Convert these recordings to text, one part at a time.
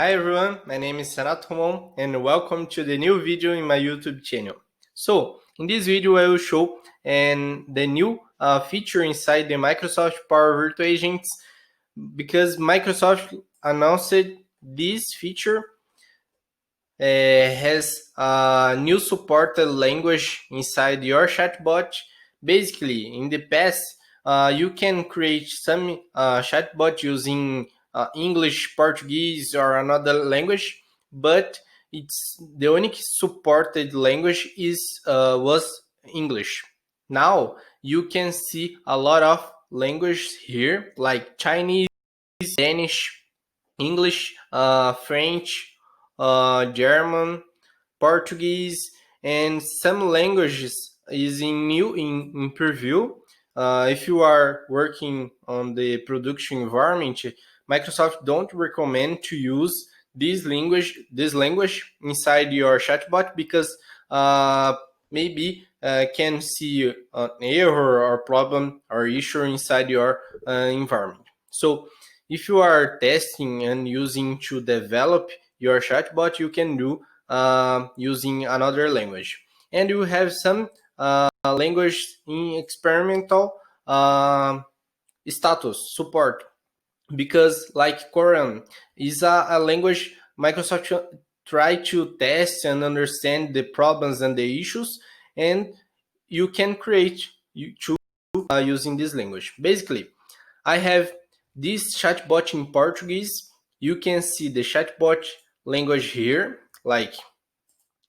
Hi everyone, my name is Renato and welcome to the new video in my YouTube channel. So, in this video I will show the new feature inside the Microsoft Power Virtual Agents because Microsoft announced this feature has a new supported language inside your chatbot. Basically, in the past, you can create some chatbot using English, Portuguese, or another language, but it's the only supported language was English. Now you can see a lot of languages here, like Chinese, Danish, English, French, German, Portuguese, and some languages is in preview. If you are working on the production environment, Microsoft don't recommend to use this language inside your chatbot because maybe can see an error or problem or issue inside your environment. So if you are testing and using to develop your chatbot, you can do using another language. And you have some language in experimental status support because like Korean is a language Microsoft try to test and understand the problems and the issues, and you can create using this language. Basically, I have this chatbot in Portuguese. You can see the chatbot language here, like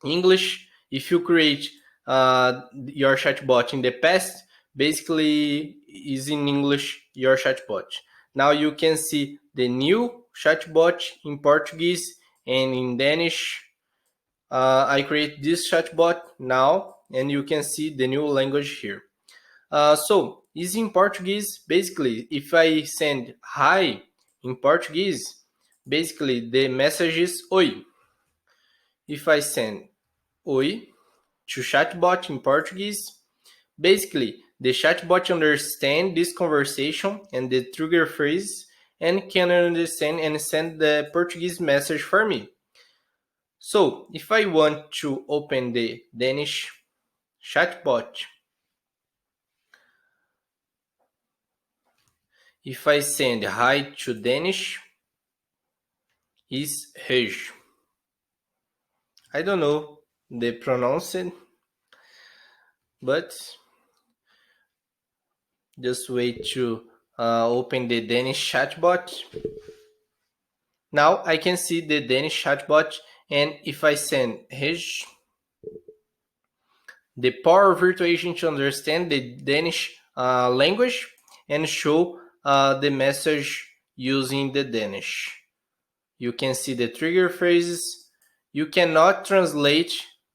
English. If you create your chatbot in the past, basically is in English your chatbot. Now you can see the new chatbot in Portuguese and in Danish. I create this chatbot now, and you can see the new language here. So, is in Portuguese, basically, if I send hi in Portuguese, basically the message is oi. If I send oi to chatbot in Portuguese, basically the chatbot understands this conversation and the trigger phrase and can understand and send the Portuguese message for me. So, if I want to open the Danish chatbot, if I send hi to Danish, is Rege. I don't know the pronunciation, but just wait to open the Danish chatbot. Now I can see the Danish chatbot, and if I send Rege, the Power Virtual Agent to understand the Danish language and show the message using the Danish. You can see the trigger phrases. You cannot translate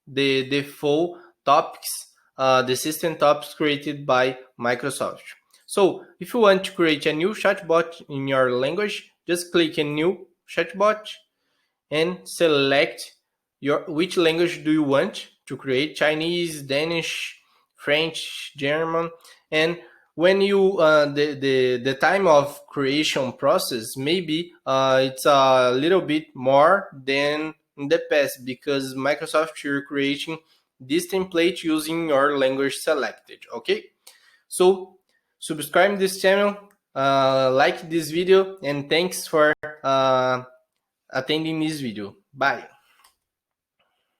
the full topics, the system topics created by Microsoft. So if you want to create a new chatbot in your language, just click on New Chatbot and select which language do you want to create: Chinese, Danish, French, German. And when you the time of creation process, maybe it's a little bit more than in the past because Microsoft you're creating this template using your language selected. Okay, so subscribe this channel, like this video, and thanks for attending this video. Bye.